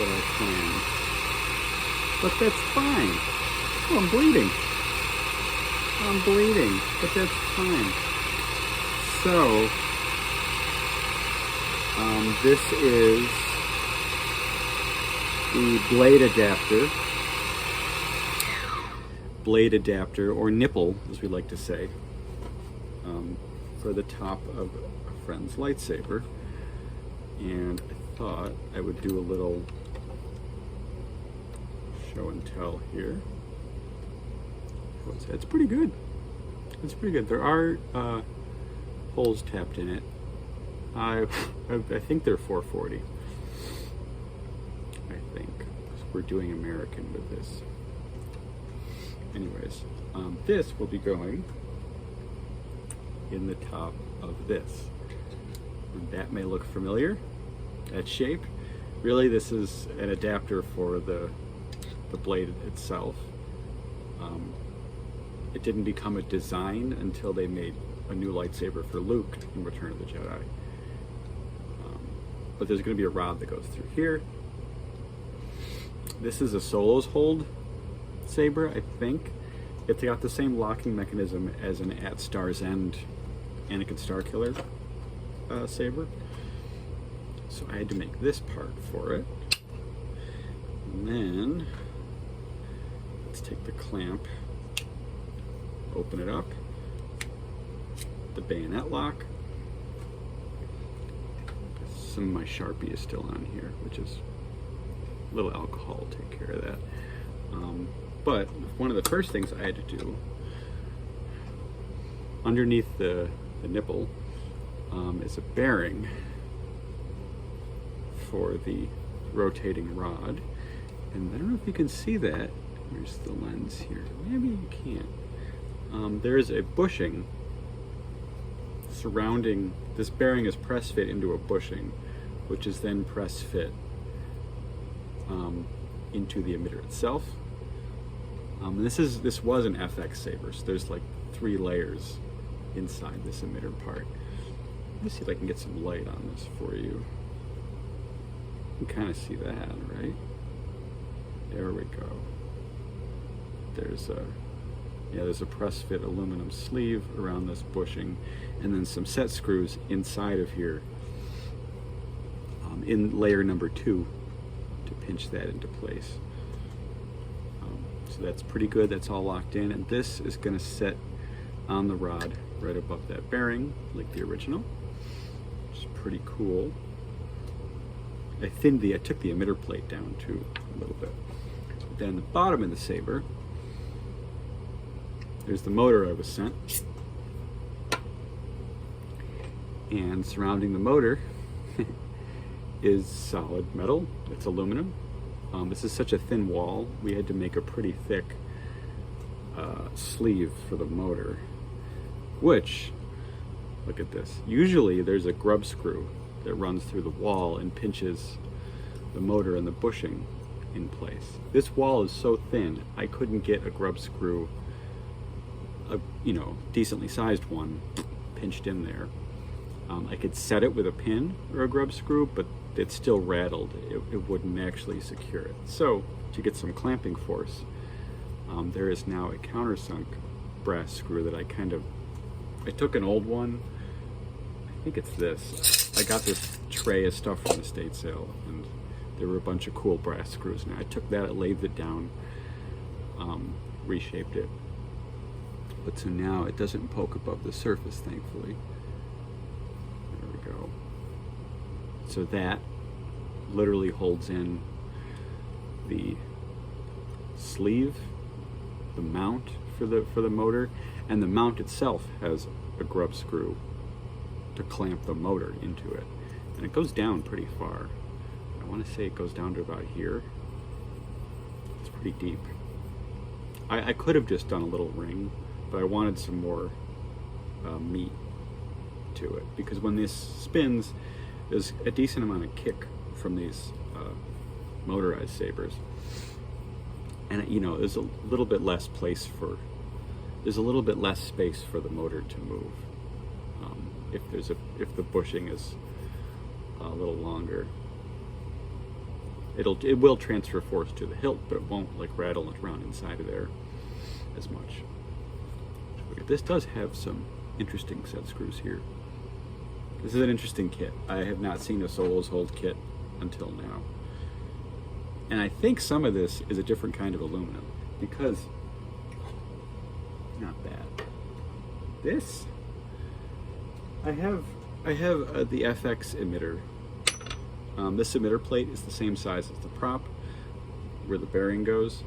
what I planned. But that's fine. Oh, I'm bleeding. I'm bleeding, but that's fine. So, this is the blade adapter, or nipple, as we like to say, for the top of a friend's lightsaber. And I thought I would do a little show and tell here. It's pretty good. It's pretty good. There are holes tapped in it. I think they're 440. I think. We're doing American with this. Anyways, this will be going in the top of this. And that may look familiar, that shape. Really, this is an adapter for the blade itself. It didn't become a design until they made a new lightsaber for Luke in Return of the Jedi. But there's going to be a rod that goes through here. This is a Solo's Hold saber, I think. It's got the same locking mechanism as an At Star's End Anakin Starkiller saber. So I had to make this part for it. And then let's take the clamp, open it up, the bayonet lock. Some of my Sharpie is still on here, which is a little alcohol will take care of that. But one of the first things I had to do underneath the nipple is a bearing for the rotating rod. And I don't know if you can see that. Here's the lens here. Maybe you can't. There is a bushing surrounding this bearing, is press fit into a bushing, which is then press fit into the emitter itself. This was an FX saber, so there's like 3 layers inside this emitter part. Let me see if I can get some light on this for you. You can kind of see that, right? There we go. There's a press fit aluminum sleeve around this bushing, and then some set screws inside of here in layer number 2 to pinch that into place. So that's pretty good. That's all locked in, and this is going to sit on the rod right above that bearing like the original, which is pretty cool. I took the emitter plate down too a little bit. Then the bottom of the saber, there's the motor I was sent, and surrounding the motor is solid metal. It's aluminum. This is such a thin wall, we had to make a pretty thick sleeve for the motor, which, look at this, usually there's a grub screw that runs through the wall and pinches the motor and the bushing in place. This wall is so thin, I couldn't get a grub screw, a decently sized one, pinched in there. I could set it with a pin or a grub screw, but it still rattled. It wouldn't actually secure it. So to get some clamping force, there is now a countersunk brass screw that I took an old one. I think it's this. I got this tray of stuff from the estate sale, and there were a bunch of cool brass screws. And I took that, I lathed it down, reshaped it. But so now it doesn't poke above the surface, thankfully. There we go. So that literally holds in the sleeve, the mount for the motor, and the mount itself has a grub screw to clamp the motor into it. And it goes down pretty far. I want to say it goes down to about here. It's pretty deep. I could have just done a little ring, but I wanted some more meat to it, because when this spins, there's a decent amount of kick from these motorized sabers, and there's a little bit less space for the motor to move if the bushing is a little longer. it will transfer force to the hilt, but it won't like rattle it around inside of there as much. This does have some interesting set screws here. This is an interesting kit. I have not seen a Solos Hold kit until now. And I think some of this is a different kind of aluminum, because, not bad. This, I have the FX emitter. This emitter plate is the same size as the prop, where the bearing goes.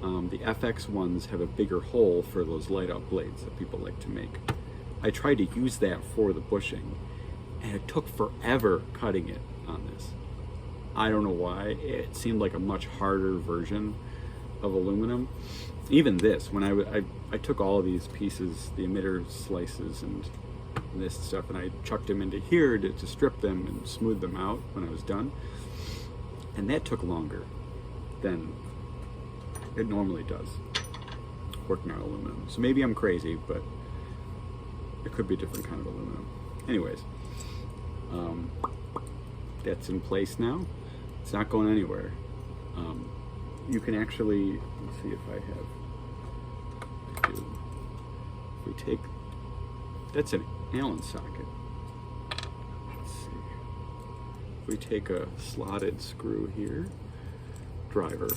The FX ones have a bigger hole for those light up blades that people like to make. I tried to use that for the bushing, and it took forever cutting it on this. I don't know why. It seemed like a much harder version of aluminum. Even this, when I took all of these pieces, the emitter slices and this stuff, and I chucked them into here to strip them and smooth them out when I was done. And that took longer than it normally does, working on aluminum. So maybe I'm crazy, but it could be a different kind of aluminum. Anyways, that's in place now. It's not going anywhere. You can actually, let's see if I have, if we take, that's an Allen socket. Let's see. If we take a slotted screw here, driver.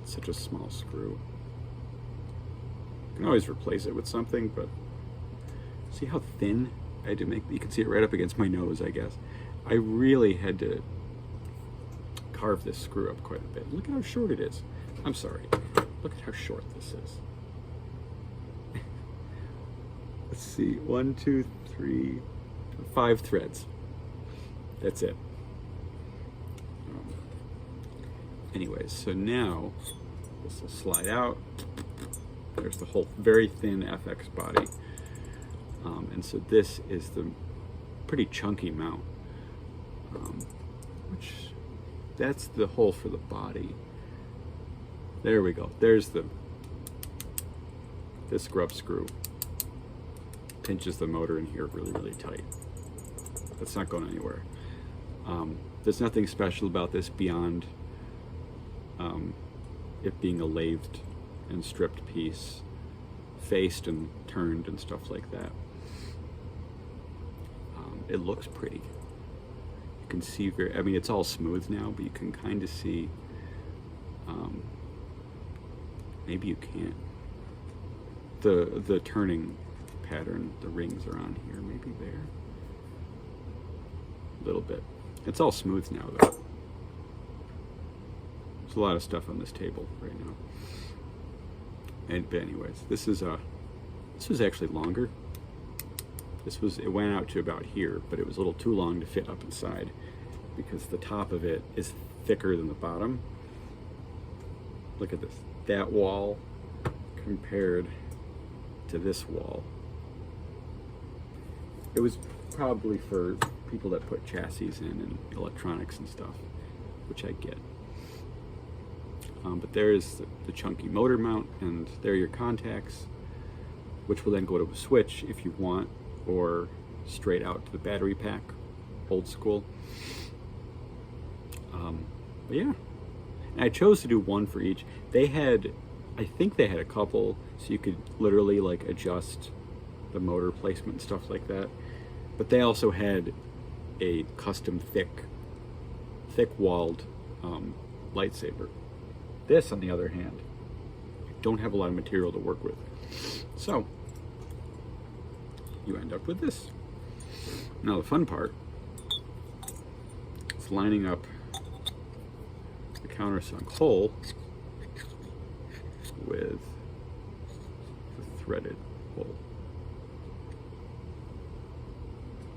It's such a small screw. You can always replace it with something, but see how thin I had to make? You can see it right up against my nose, I guess. I really had to carve this screw up quite a bit. Look at how short it is. I'm sorry. Look at how short this is. Let's see. 1, 2, 3, 5 threads. That's it. Anyways, so now this will slide out. There's the whole very thin FX body. And so this is the pretty chunky mount, which that's the hole for the body. There we go. There's this grub screw pinches the motor in here really, really tight. That's not going anywhere. There's nothing special about this beyond it being a lathed and stripped piece, faced and turned and stuff like that. It looks pretty. You can see I mean, it's all smooth now, but you can kind of see, maybe you can't. The turning pattern, the rings are on here, maybe there. A little bit. It's all smooth now, though. There's a lot of stuff on this table right now. But anyways, this was actually longer. It went out to about here, but it was a little too long to fit up inside because the top of it is thicker than the bottom. Look at this. That wall compared to this wall. It was probably for people that put chassis in and electronics and stuff, which I get. But there is the chunky motor mount, and there are your contacts, which will then go to a switch if you want, or straight out to the battery pack, old school. But yeah, and I chose to do one for each. I think they had a couple, so you could literally like adjust the motor placement and stuff like that. But they also had a custom thick-walled lightsaber. This, on the other hand, don't have a lot of material to work with. So, you end up with this. Now the fun part is lining up the countersunk hole with the threaded hole.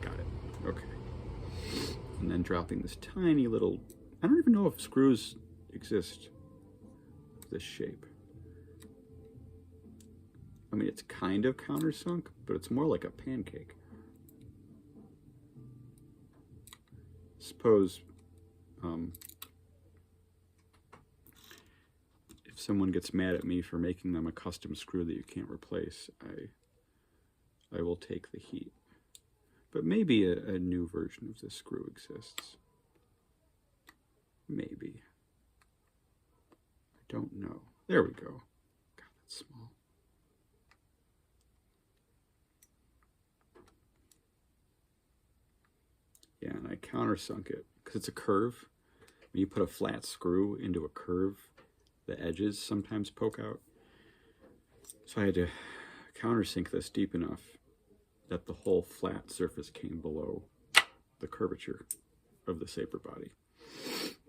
Got it. Okay. And then dropping this tiny little, I don't even know if screws exist of this shape. I mean, it's kind of countersunk, but it's more like a pancake. Suppose if someone gets mad at me for making them a custom screw that you can't replace, I will take the heat. But maybe a new version of this screw exists. Maybe. I don't know. There we go. God, that's small. Yeah, and I countersunk it because it's a curve. When you put a flat screw into a curve, the edges sometimes poke out. So I had to countersink this deep enough that the whole flat surface came below the curvature of the saber body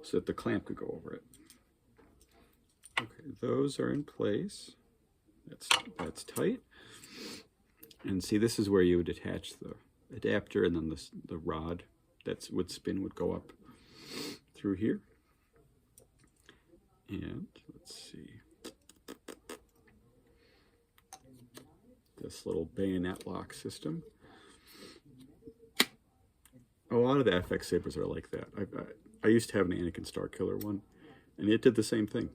so that the clamp could go over it. Okay, those are in place. That's tight. And see, this is where you would attach the adapter, and then the rod that would spin would go up through here. And let's see. This little bayonet lock system. A lot of the FX sabers are like that. I used to have an Anakin Starkiller one, and it did the same thing.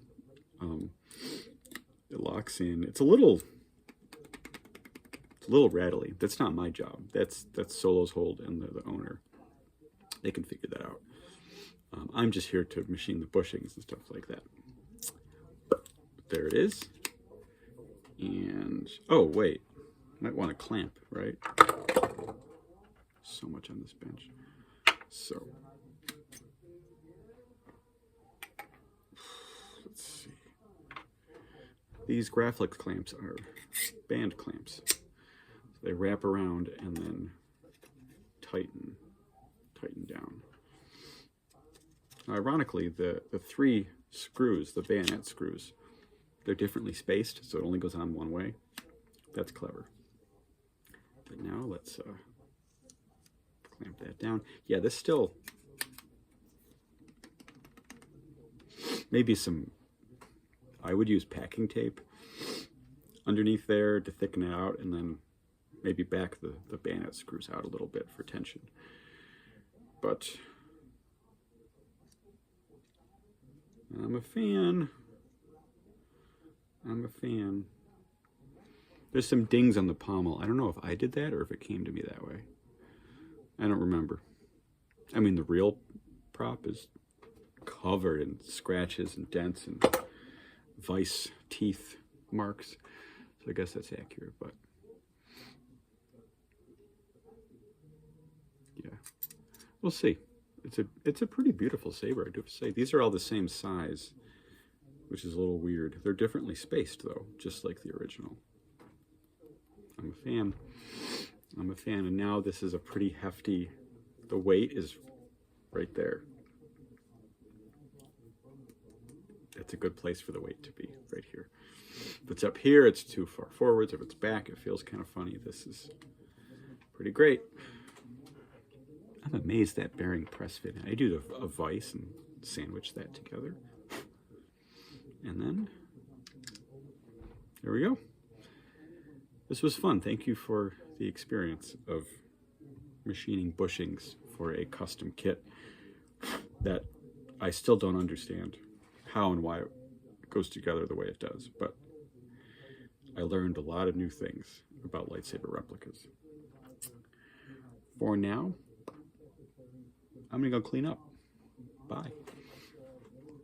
It locks in. It's a little rattly. That's not my job. That's Solo's hold and the owner. They can figure that out. I'm just here to machine the bushings and stuff like that. There it is. And oh wait, might want to clamp, right? So much on this bench. So let's see. These Graflex clamps are band clamps. So they wrap around and then tighten down. Now, ironically, the three screws, the bayonet screws, they're differently spaced, so it only goes on one way. That's clever. But now let's clamp that down. Yeah, this still maybe some. I would use packing tape underneath there to thicken it out, and then maybe back the bayonet screws out a little bit for tension. But I'm a fan. I'm a fan. There's some dings on the pommel. I don't know if I did that or if it came to me that way. I don't remember. I mean, the real prop is covered in scratches and dents and vice teeth marks. So I guess that's accurate, but yeah. We'll see. It's a pretty beautiful saber, I do have to say. These are all the same size, which is a little weird. They're differently spaced, though, just like the original. I'm a fan. I'm a fan, and now this is a pretty hefty, the weight is right there. That's a good place for the weight to be, right here. If it's up here, it's too far forwards. If it's back, it feels kind of funny. This is pretty great. I'm amazed that bearing press fit. I do a vise and sandwich that together. And then, there we go. This was fun. Thank you for the experience of machining bushings for a custom kit that I still don't understand how and why it goes together the way it does. But I learned a lot of new things about lightsaber replicas. For now, I'm gonna go clean up. Bye.